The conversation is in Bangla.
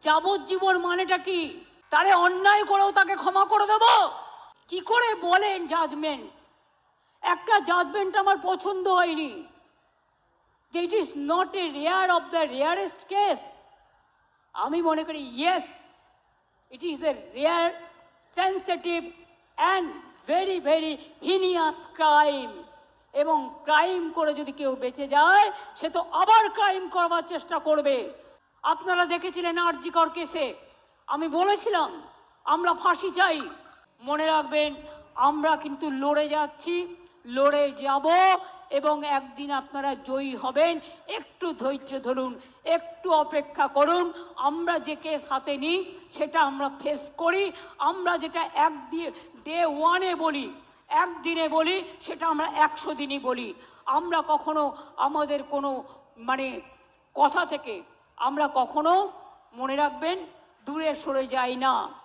যাবজ্জীবন মানেটা কি? তারে অন্যায় করেও তাকে ক্ষমা করে দেব? কি করে বলেন জাজমেন্ট? একটা জাজমেন্ট আমার পছন্দ হয়নি। It is not a rare of the rarest case. আমি মনে করি yes, it is the rare, sensitive and very very heinous crime. এবং ক্রাইম করে যদি কেউ বেঁচে যায়, সে তো আবার ক্রাইম করবার চেষ্টা করবে। আপনারা দেখেছিলেন আর.জি. কর কেসে আমি বলেছিলাম আমরা ফাঁসি চাই। মনে রাখবেন, আমরা কিন্তু লড়ে যাচ্ছি, লড়ে যাব, এবং একদিন আপনারা জয়ী হবেন। একটু ধৈর্য ধরুন, একটু অপেক্ষা করুন। আমরা যে কেস হাতে নিই সেটা আমরা ফেস করি। আমরা যেটা ডে ওয়ানে বলি, একদিনে বলি, সেটা আমরা 100 দিনই বলি। আমরা কখনো আমাদের কোনো কথা থেকে আমরা কখনো, মনে রাখবেন, দূরে সরে যাই না।